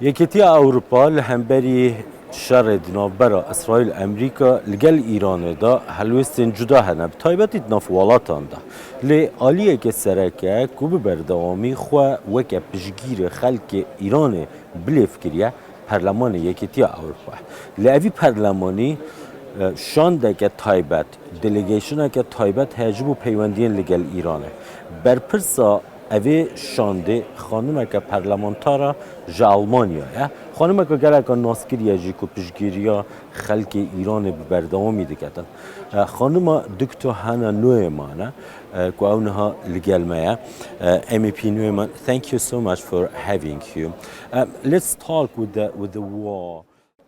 یکیتیا ئەوروپا لە هەمبەری شەڕێ ناوبەرە ئیسرائیل ئەمریکا لەگەل ئیرانێدا هەلوێستên cuda hene bi taybetî di nav welatan de lê aliyeke sereke ku bi berdewamî xwe weke piştgirê xelkê Îranê bilêv kiriye Parlamentoya Yekîtiya Ewropayê. Li evî Parlamentoyê şandeke taybet, delegationeke taybet heye ji bo peywendiyên li gel Îranê. Berpirsa evê şandê xanimeke Parlamentera ji Almanyayê, xanimeke geleka naskiriye jî ku piştgiriya xelkê Îranê bi berdewamî diketin. Xanima Dr. Hana Neumann ku ew niha li gel me ye. MEP Neumann, thank you so much for having you. Let's talk with the war.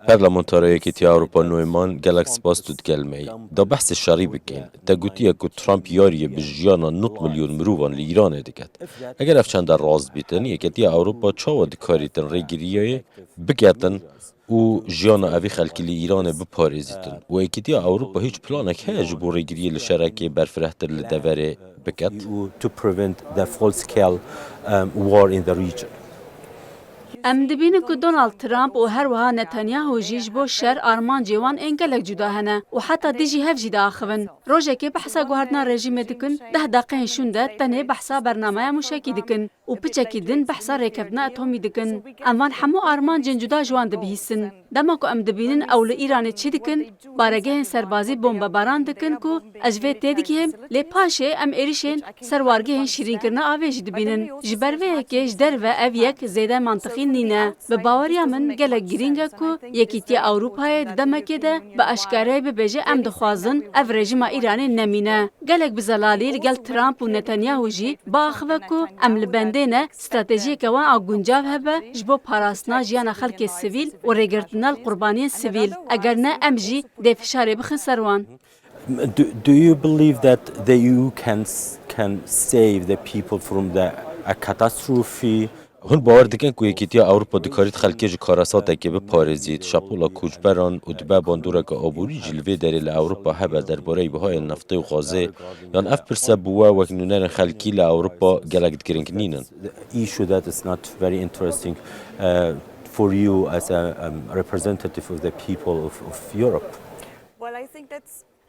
Parlamentera Yekîtiya Ewropa Neumann gelek spas tu dikelmeyî. Da behsê şerî bikin. Te gotiye ku Trump yariyê bi jiyana 9 milyon mirovan li Îranê diket. Eger ev çanda rast bitin, Yekîtiya Ewropa çawa dikarîtin rêgiriyayê biketin û jiyana evî xelkî li Îranê biparêzîtin. û Yekîtiya Ewropa hiç planek heye ji bo rêgiriyê li şerekê berfirehtir li deverê biket? To prevent the full-scale war in the region. Em dibînin ku Donald Trump û her wiha Netanyahu jî ji bo şer armancê wan ên gelek cuda hene û heta dî jî hev jî diaxivin. Rojekê behsa guherdina rejîmê dikin, 10 deqeyên şûn de tenê behsa bernameya mûşekî dikin û piçekî din behsa rêkevna atomî dikin. Em van hemû armancên cuda ji wan dibihîsin. Dema ku em dibînin ew li Îranê çi dikin, baregehên serbazî bombebaran dikin ku ez vê tê dikêm, lê paşê em êrişên serwargehên şîrînkirina avê jî dibînin. Ji ber vê yekê ji derve ev yek zêde mantiqî nîne. Bi baweriya min gelek girîng e ku Yekîtiya Ewropayê di demekê de bi eşkareyê bibêje em dixwazin ev rejîma Îranê nemîne. Gelek bi zelalî li gel Trump û Netanyahu jî biaxive ku em li bendê ne stratejiyeke wan a guncav hebe ji bo parastina jiyana xelkê sivîl û rêgirtina li qurbaniyên sivîl. Eger ne em jî dê fişarê bixin ser wan. Do you believe that the EU can save the people from a catastrophe? Hûn bawer dikin ku Yekîtiya Ewropa dikarît xelkê ji karasatekê biparêzît, şapola koçberan û dibe bandoreka aborî jî li vê derê li Ewropa hebe derbareyê bihayên neftê û xazê, yan ev pirse bi we wek nûnerên xelkî li Ewropa gelek digiringinînin. Issue that is not very interesting for you as a representative of the people of Europe.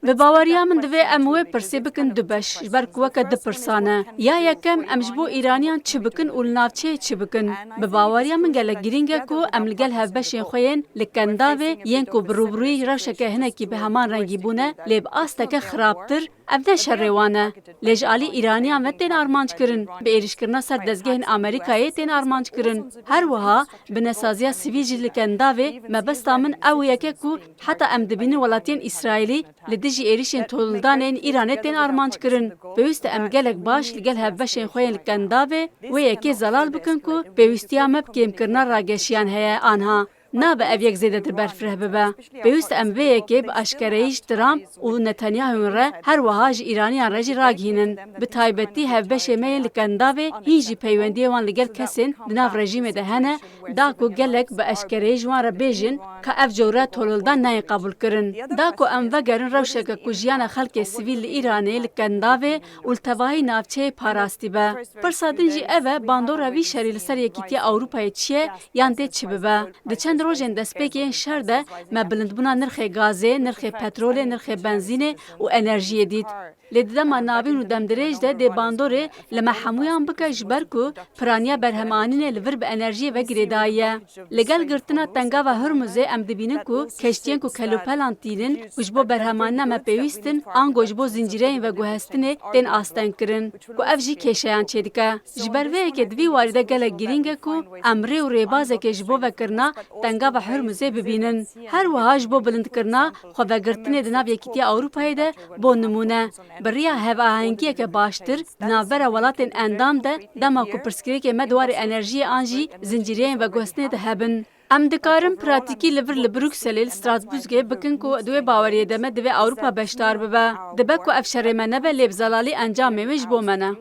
Bi baweriya min divê em wê pirsê bikin du beş ji ber ku weke dipirsane. Ya yekem em ji bo Îraniyan çi bikin û li navçeyê çi bikin. Bi baweriya min gelek girîng e ku em li gel hevbeşên xwe yên li kendavê yên ku bi rûbirûyî rewşeke hinekî bi heman rengî bûne lê bi asteke xirabtir ev ne şerê wan e. Lê ji alî Îraniyan ve tên armanc kirin. Bi êrişkirina ser dezgehên Amerîkayê tên armanc kirin. Her wiha bi nesaziya sivîl jî li kendavê mebesta min ew yeke ku heta em dibînin welatiyên İsraîlî li dijî êrişên toldanên Îranê tên armanc kirin. Pêwîst e em gelek baş li gel hevbeşên xwe yên li kendavê wê yekê zelal bikin ku pêwîstiya me bi kêmkirina rageşiyan heye anha. Nabe ev yek zêdetir berfireh bibe. Pêwîst e em vê yekê bi eşkereyî ji Trump û Netanyahûn re her wiha ji Îraniyan re jî ragihînin. Bi taybetî hevbeşê me yên li kendavê hîn jî peywendiyê wan li gel kesên di nav rejîmê de hene da ku gelek bi eşkereyî ji wan re bêjin ka ev cewre tolildan nayê qabûl kirin. Da ku em vegerin rewşeke ku jiyana xelkê sivîl li Îranê li kendavê û li tevahî navçeyê parastî be. Pirsa din jî ev e bandora vî şerî li ser Yekîtiya Ewropayê çi ye yan tê çi bibe. Di çend rojên destpêkên şer de me bilindbûna nirxê gazê, nirxê petrolê, nirxê benzînê û enerjiyê dît. Lê di dema navîn û demdirêj de dê bandorê li me hemûyan bike ji ber ku piraniya berhemanînê li vir bi enerjiyê ve girêdayî ye. Li gel girtina tengava Hurmuzê em dibînin ku keştiyên ku kelopelan tînin û ji bo berhemanîna me pêwîstin ango ji bo zincîreyên ve guhestinê tên asten kirin ku ev jî kêşeyan çê dike. Ji ber vê yekê di vî warî de gelek girîng e ku em rê û rêbazekê ji bo vekirina tengava Hurmuzê bibînin. Her wiha ji bo bilindkirina xwevegirtinê di nav Yekîtiya Ewropayê de bo nimûne. Bi riya hevahengiyeke baştir di navbera welatên endam de dema ku pirsgirêkê me dwarê enerjiyê an jî zincîreyên ve guhestinê de hebin. Em dikarin pratîkî li vir li Brükselê li Strasbourgê bikin ku di wê baweriyê de me divê Ewropa beşdar bibe. Dibe ku ev şerê me nebe lê bi zelalî encamê wê ji bo me ne.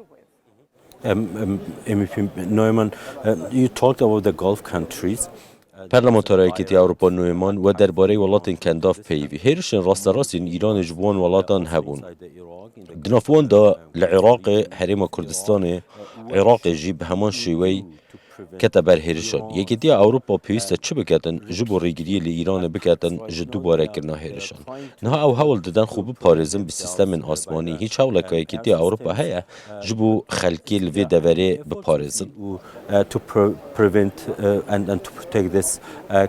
MEP Neumann, you talked about the Gulf countries. Parlamentera Yekîtiya Ewropa Neumann we derbarê welatên kendav peyivî hêrişên rasterast yên Îranê ji wan welatan hebûn. Di nav wan da li Iraqê Herêma Kurdistanê, Iraqê jî bi heman şêweyî کتا بر هێرشان یەکێتیە ئەوروپا پێویستە چ بکاتن ji bo rêgiriyê li Îranê biketin ji dubarekirina hêrişan. Niha ew hewl didin xwe biparêzin bi sîstemên asmanî hîç hewleka Yekîtiya Ewropa heye ji bo xelkê li vê deverê biparêzin. To prevent and to protect these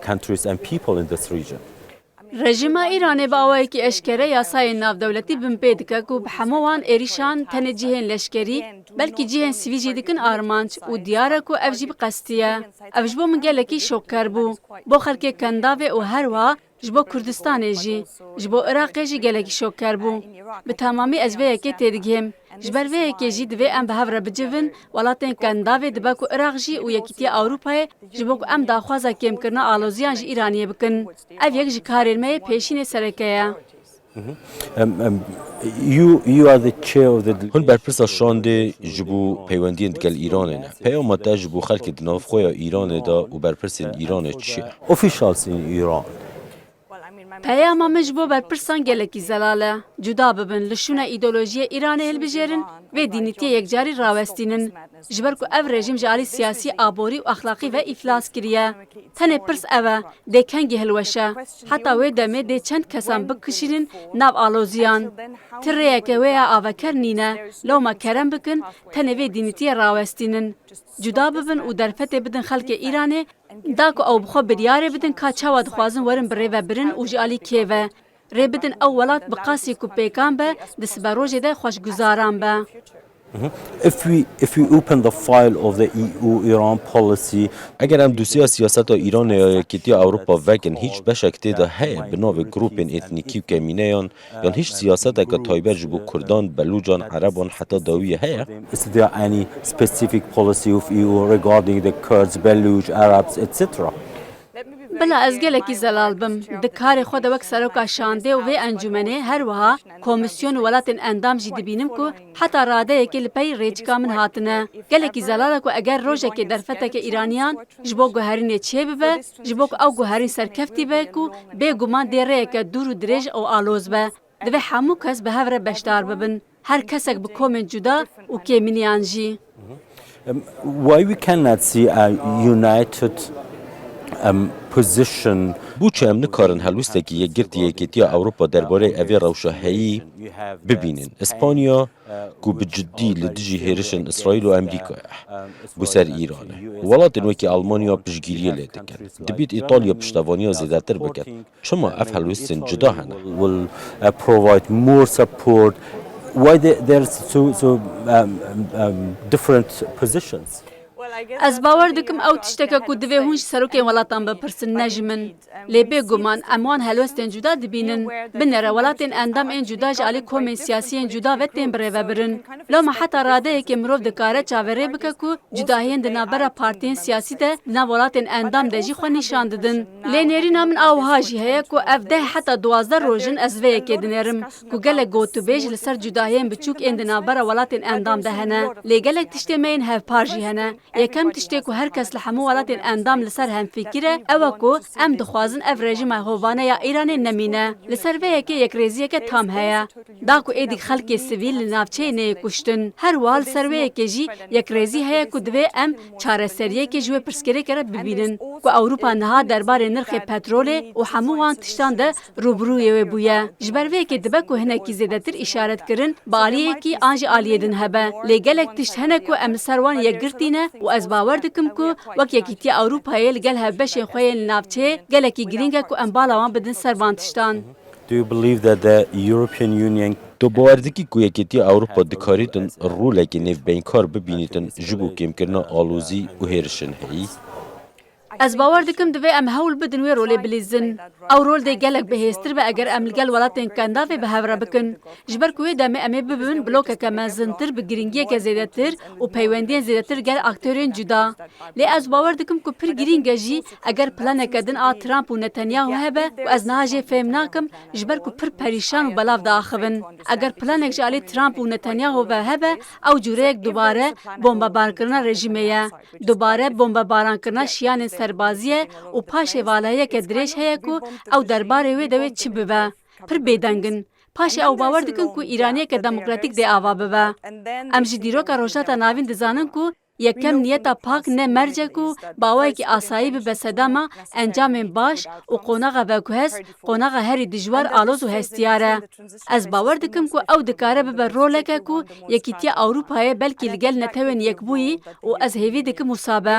countries and people in this region. Rejima Îranê bi awayekî eşkere yasayên navdewletî bin pê dike ku bi hemû wan êrîşan tenê cihên leşkerî belkî cihên sivî jî dikin armanc û diyar e ku ev jî bi qestî ye. Ev ji bo min gelekî şokker bû. Bo xelkê Kendavê û herwa ji bo Kurdistanê jî, ji bo Iraqê jî gelekî şokker bû. Bi tamamî ez vê yekê têdigihim. Ji ber vê yekê jî divê em bi hev re bicivin, welatên Kendavê dibe ku Iraq jî û Yekîtiya Ewropayê ji bo ku em daxwaza kêmkirina aloziyan ji Îraniyê bikin. Ev yek ji karên me yê pêşînê sereke ye. You are the chair of the Hûn berpirsa Şandê ji bo peywendiyên digel Îranê ne. Peyama te ji bo xelkê di navxweya Îranê da û berpirsên Îranê çi ye? officials in Iran. Peyama min ji bo berpirsan gelekî zelal e. Cuda bibin li şûna îdeolojiya Îranê hilbijêrin vê dînîtiye yekcarî rawestînin. Ji ber ku ev rejim ji alî siyasî, aborî û axlaqî ve îflas kiriye. Tenê pirs ev e, dê kengî hilweşe. Heta wê demê dê çend kesan bikişînin nav aloziyan. Tireyeke wê ya aveker nîne, lawma kerem bikin, tenê vê dînîtiye rawestînin. Cuda bibin û derfetê bidin xelkê Îranê, da ku ew bixwe biryarê bidin ka çawa dixwazin werin birêvebirin û ji alî kêve. Rê bidin ew welat bi qasî ku pêkan be, di siberojê de xweşguzaran be. If we open the file of the EU-Iran policy, Eger em dosya siyaseta Îranê ya Yekîtiya Ewropa vekin hîç beşek tê de heye bi navê grûpên etnîkî û kemîneyan yan hîç siyaseteke taybet ji bo Kurdan, Belûcan, Ereban heta dawiyê heye? is there any specific policy of EU regarding the Kurds, Baluch, Arabs, etc.? Bila ez gelekî zelal bim. Di karê xwe de wek seroka Şandeya û vê encûmenê her wiha komisyon û welatên endam jî dibînim ku heta radeyekê li pey rêçika min hatine. Gelekî zelal e ku eger rojekê derfeteke Îraniyan ji bo guherînê çê bibe, ji bo ku ew guherîn serkeftî be ku bêguman dê rêyeke dûr û dirêj û aloz be. Divê hemû kes bi hev re beşdar bibin. Her kesek bi komên cuda û kêmîniyan jî. Why we cannot see a united position? بوچه em nikarin helwîstekî yekgirtî Yekîtiya Ewropa derbarê evê rewşeheyî bibînin. İspanya ku bi ciddî li dijî hêrişên İsraîl û Emerîkaya bû ser Îranê. Welatên wekî Almanya piştgiriyê lê dikin. Dibît İtalya piştevaniya zêdetir bikin. Çima ev helwîstên cuda hene? Will provide more support. Why there's so different positions? Ez bawer dikim ew tişteke ku divê hûn ji serokên welatan bipirsin ne ji min. Lê bêguman em wan helwestên cuda dibînin. Binêre welatên endam ên cuda ji alî komên siyasî yên cuda ve tên birêvebirin. Loma heta radeyekê mirov dikare çaverê bike ku cudahiyên di navbera partiyên siyasî de nav welatên endam de jî xwe nîşan didin. Lê nêrîna min a wiha jî heye ku ev deh heta 12 rojin ez vê yekê dinêrim ku gelek gotûbêj li ser cudahiyên biçûk ên di navbera welatên endam de hene. Lê gelek tiştê me yên hevpar jî hene. Yekem tiştê ku her kes li hemû welatên endam li ser hemfikîr e, ew e ku em dixwazin ev rejima hovane ya Îranê nemîne. Li ser vê yekê yekrêziyeke tam heye. Da ku êdî xelkê sivîl li navçeyê neyê kuştin. Her wiha li ser vê yekê jî yekrêzî heye ku divê em çareseriyekê ji wê pirsgirêkê re bibînin. Ku Ewropa niha derbarê nirxê petrolê û hemû wan tiştan de rûbirûyê wê bûye. Ji ber vê yekê dibe ku hinekî zêdetir îşaret kirin, bi aliyekî an jî aliyê din hebe. Lê gelek tişt hene ku em li ser wan yekgirtîne û ez bawer dikim ku wek Yekîtiya Ewropayê li gel hevbeşên xwe yên li navçeyê gelekî girîng e ku em bala wan bidin ser van tiştan. Do you believe that the European Union Tu bawer dikî ku Yekîtiya Ewropa dikarîtin rolekê nêvbeynkar bibînîtin ji bo kêmkirina alozî û hêrişin heyî? Ez bawer dikim divê em hewl bidin wê rolê bilîzin. Ew rol dê gelek bihêztir be eger em li gel welatên Kendavê bi hev re bikin. Ji ber ku wê demê em ê bibin blokeke mezintir bi girîngiyeke zêdetir û peywendiyên zêdetir gel aktörên cuda. Lê ez bawer dikim ku pir girîng e jî eger planeke din a Trump û Netanyahu hebe û ez niha jê fêm nakim ji ber ku pir perîşan û belav diaxivin. Eger planek ji alî Trump û Netanyahu ve hebe ew cûreyek dubare bombebankirina rejimê ye. Dubare bombebankirina şiyanên serbazî û paşê valayeke dirêj heye ku ew derbarê wê de wê çi bibe. Pir bêdengin. Paşê ew bawer dikin ku Îraniyeke demokratîk dê ava bibe. Em ji dîroka rojhata navîn dizanin ku یکم نیتا پاک نه مرجک و باوی که آسایی به سدما انجام باش و قوناغ و گهز قوناغ هری دجوار آلوز و هستیاره. از باور دکم که او دکاره به رولکه که یکیتیا اروپای بلکی لگل نتوین یک بویی و از هیوی دکم مصابه.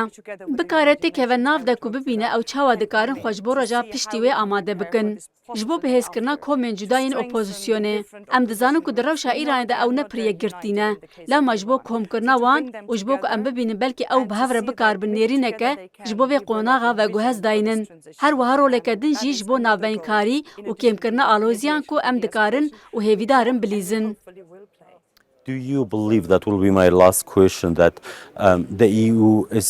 بکاره که و ناف دکو ببینه او چاوا دکارن خوشبو رجا پشتیوی آماده بکن. جبو به هیس کرنا کومن جداین اپوزیسیونه. ام دزانو که دروش ایران ده او نپریه گرتینه. لما جبو کوم کرنا وان و جبو که ام ببینن بلکی او به هفره بکار بنیرینه که جبو به قوناغا و گوهز داینن. هر و هرو لکدن جی جبو ناوینکاری و کم کرنا آلوزیان که ام دکارن و هیویدارن بلیزن. Do you believe that will be my last question that the EU is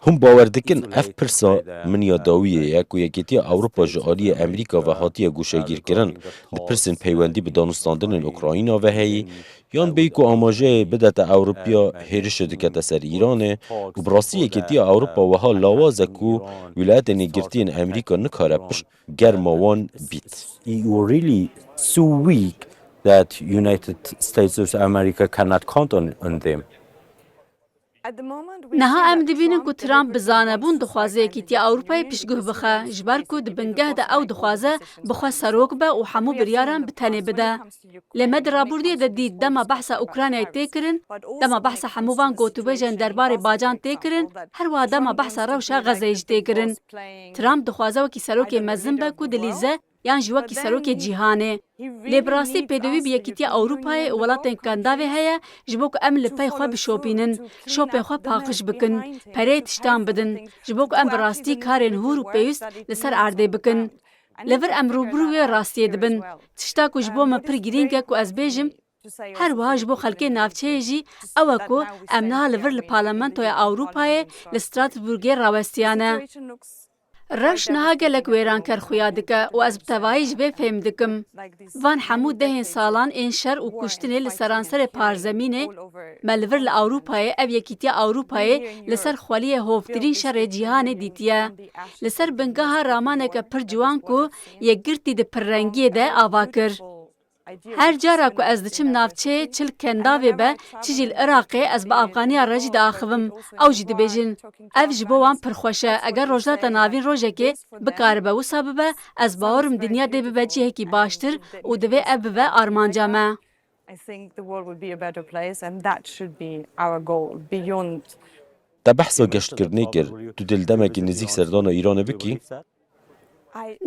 هم باور دکن اف پرسا من یاداویه یک و یکیتیا اروپا جاری امریکا و حاتی گوشگیر کردن لپرسن پیوندی به دانستاندن اوکراین و هی یان بیکو آماجه بدت اروپیا هرش دکت سر ایرانه و براسی یکیتیا اروپا و ها لاوازه کو ولایت نگرتین امریکا نکاره پشت گرماوان بیت. EU really so weak that United States of America cannot count on them. نها ام دبینن که ترامپ بزانه بون دخوازه یکیتیا اروپای پیشگوه بخه جبر که دبنگه ده او دخوازه بخوا سروک به و حمو بریارم بتنه بده. لمد رابوردی ده دید دما بحث اوکراینای تیکرن، دما بحث حمووان گوتوبیجن دربار باجان تیکرن، هر وا دما بحث روشا غزیج تیکرن. ترامپ دخوازه وکی سروک مزن به که دلیزه یان جوکی سروک جیهانه. لیبراسی پیدوی به یکیتیا اروپای ولاتن کنداوی هیا جبوک ام لپای خوا بشوپینن شوپ خوا پاکش بکن پره تشتان بدن جبوک ام براستی کارن هور و پیوست لسر عرده بکن لور ام روبروی راستی دبن تشتا کو جبو ما پر گرینگه کو از بیجم هر وها جبو خلکی نافچه جی او کو ام نه لور لپارلمنتویا اروپای لستراتبورگ راوستیانه روش نها گلک ویران کر خویا دکه و از بتوایج به فهم دکم. وان حمود دهین سالان این شر و کشتنه لسرانسر پارزمینه ملور لأوروپای او یکیتیا اروپای لسر خوالی هوفترین شر جیهان دیتیه. لسر بنگاه رامانه که پر جوان کو یک گرتی ده پر رنگی ده آوا کر. هر جارا که از دچم نافچه چل کنداوی به چیجیل عراقی از با افغانیا رجی دا آخوم او جی دبیجن. اف جبوان پرخوشه اگر روژدات ناوین روژه که بکار به و ساببه از باورم دنیا ده به جیه کی باشتر و دوی اب به آرمانجامه. ده بحثا گشتکردنی کرد تو دلدمکی نزیک سردان ایران بکی؟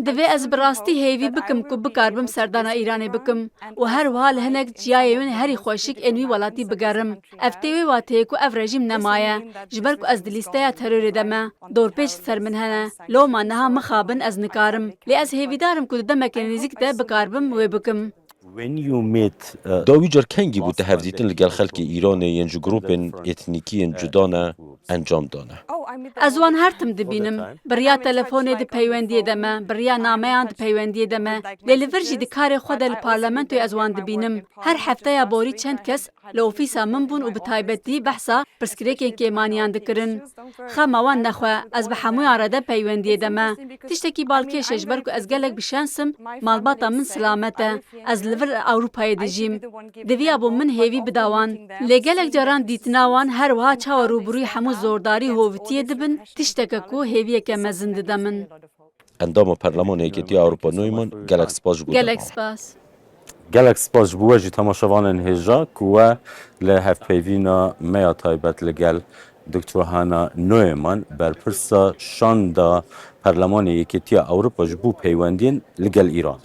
دوی از براستی هیوی بکم که بکار بم سردان ایرانی بکم و هر وحال هنگ جیایون هری خوشک انوی ولاتی بگرم. افتیوی واته که اف رژیم نمایه جبر که از دلیسته ترور دمه دور پیچ سر من هنه لو ما نها مخابن از نکارم لی از هیوی دارم که دمک نزیک ده بکار بم و بکم. داوی جار کنگی بود هفدیتن لگل خلک ایران ینجو گروپن اتنیکی جدانه انجام دانه. از وان هرتم دبینم بریا تلفون ده پیوندی دمه بریا نامه ده پیوندی دمه لیورجی ده کار خود الپارلمنتوی از وان دبینم هر هفته یا بوری چند کس لوفیسا من بون و بتایبتی بحثا پرسکریکن که مانیان دکرن خماوان نخواه از به هموی آراده پیوندی دمه تشتکی بالکش اجبر که از گلک بشانسم مالباتا من سلامته از لور اروپای دجیم دوی ابو من هیوی بداوان لگلک جاران دیتناوان هر وها چاو روبروی همو زورداری هوویتی دبن تشتکه کو هیوی که مزند دمن. اندام پارلمان یکیتیا اروپا نویمان گلک سپاس بود. گلک سپاس. گلک سپاس بوده جی تماشاوان هجا که لحف پیوینا میا تایبت لگل دکتر هانا نویمان برپرسا شاندا پارلمان یکیتیا اروپا جبو پیوندین لگل ایران.